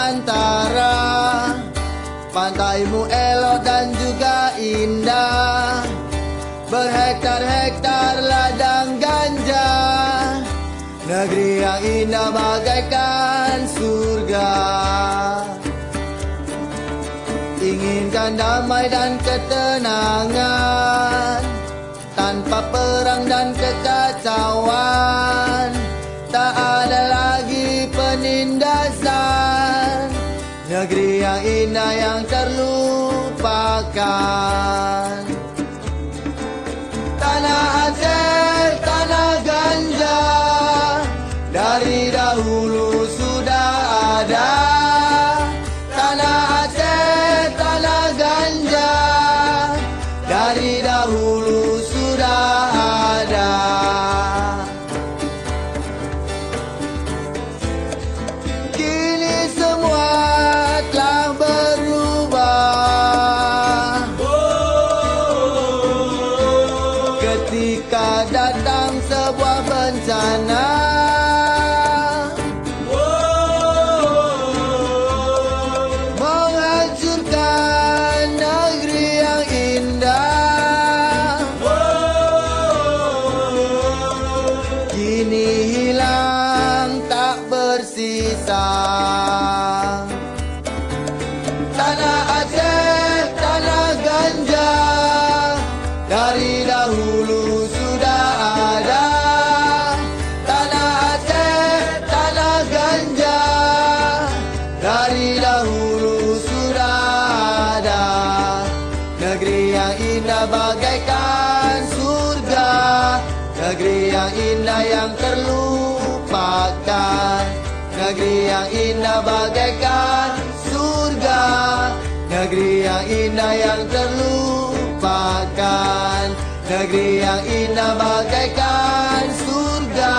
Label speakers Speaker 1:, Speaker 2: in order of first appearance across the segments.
Speaker 1: Nusantara. Pantaimu elok dan juga indah, berhektar-hektar ladang ganja. Negeri yang indah bagaikan surga. Inginkan damai dan ketenangan, tanpa perang dan kekacauan. Tak ada lagi penindasan. Negeri yang indah yang terlupakan. Tanah Aceh, tanah ganja, dari dahulu sudah ada. Tanah Aceh, tanah ganja, dari dahulu sudah ada. Kini semua telah berubah. Ketika datang sebuah bencana, menghancurkan negeri yang indah, kini hilang tak bersisa. Tanah Aceh, tanah ganja, dari dahulu sudah ada. Tanah Aceh, tanah ganja, dari dahulu sudah ada. Negeri yang indah bagaikan surga, negeri yang indah yang terlupakan. Negeri yang indah bagaikan surga, negeri yang indah yang terlupakan. Negeri yang indah bagaikan surga,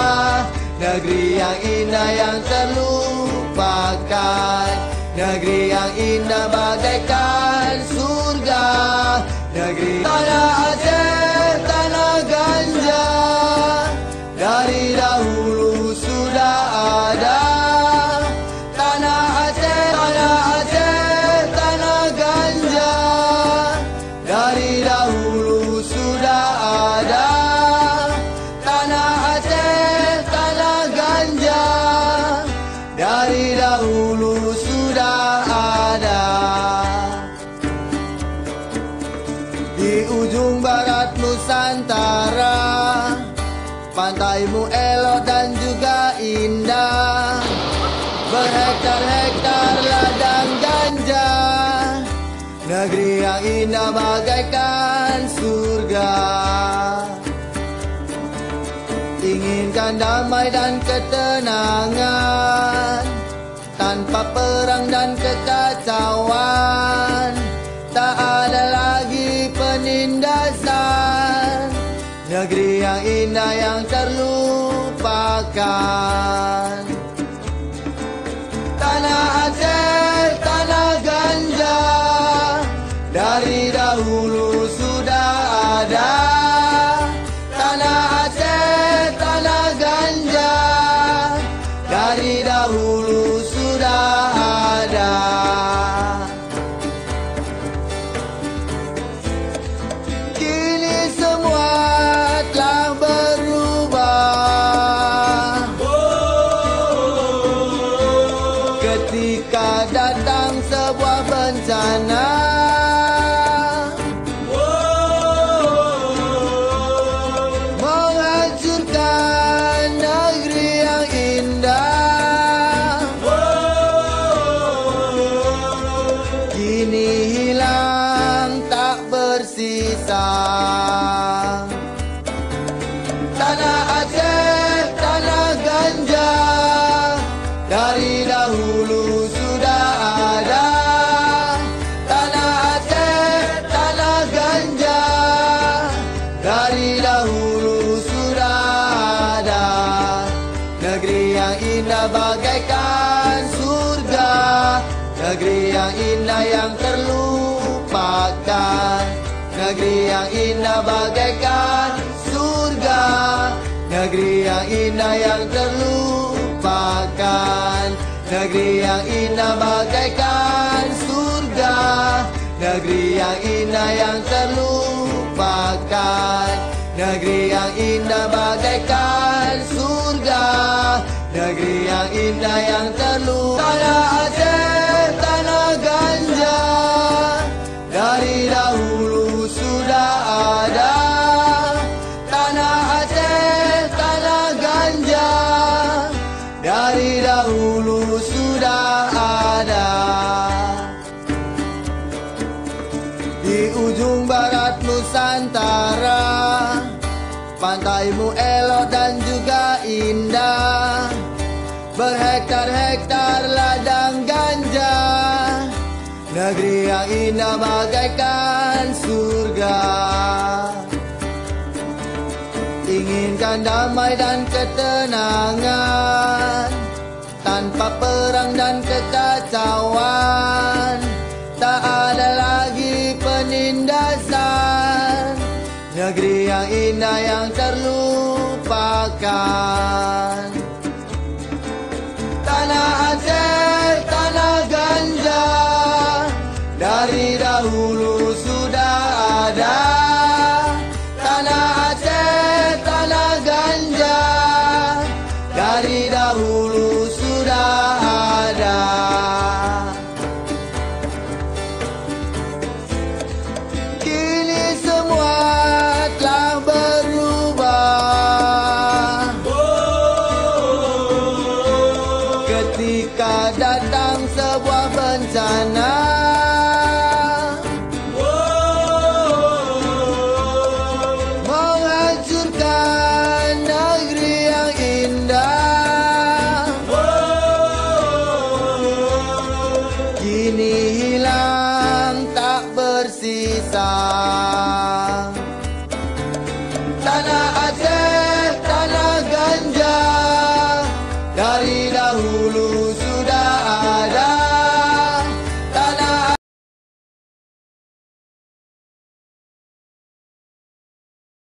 Speaker 1: negeri yang indah yang terlupakan. Negeri yang indah bagaikan surga, negeri tanah Aceh, tanah ganja, dari dahulu sudah ada. Tanah Aceh, tanah ganja, dari dahulu sudah ada. Tanah Aceh, tanah ganja, dari dahulu sudah ada. Di ujung barat Nusantara, pantaimu elok dan juga indah, berhektar-hektar ladang ganja. Negeri yang indah bagaikan surga. Inginkan damai dan ketenangan, tanpa perang dan kekacauan. Tak ada lagi penindasan. Negeri yang indah yang terlupakan. Tanah Aceh, tanah ganja, dari dahulu sudah ada. Tanah Aceh, tanah ganja, dari dahulu sudah ada. Kini semua telah berubah. Ketika datang sebuah bencana, menghancurkan negeri yang indah, kini hilang tak bersisa. Tanah Aceh, tanah ganja, dari dahulu sudah ada. Tanah Aceh, tanah ganja, dari dahulu sudah ada. Negeri yang indah bagaikan surga, negeri yang indah yang terlupakan. Negeri yang indah bagaikan surga, negeri yang indah yang terlupakan. negeri yang indah bagaikan surga, negeri yang indah yang terlupakan, negeri yang indah bagaikan surga, negeri yang indah yang terlupakan. Tanah Aceh, tanah ganja, dari dahulu sudah ada. Tanah Aceh, tanah ganja, dari dahulu sudah ada. Di ujung barat Nusantara, pantaimu elok dan juga indah, berhektar-hektar ladang ganja, negeri yang indah bagaikan surga. Inginkan damai dan ketenangan, tanpa perang dan kekacauan. Tak ada lagi penindasan, negeri yang indah yang terlupakan. Tanah Aceh, tanah ganja, dari dahulu sudah ada. Tanah Aceh, tanah ganja, dari dahulu sudah ada. Kini semua telah berubah. Ketika datang sebuah bencana,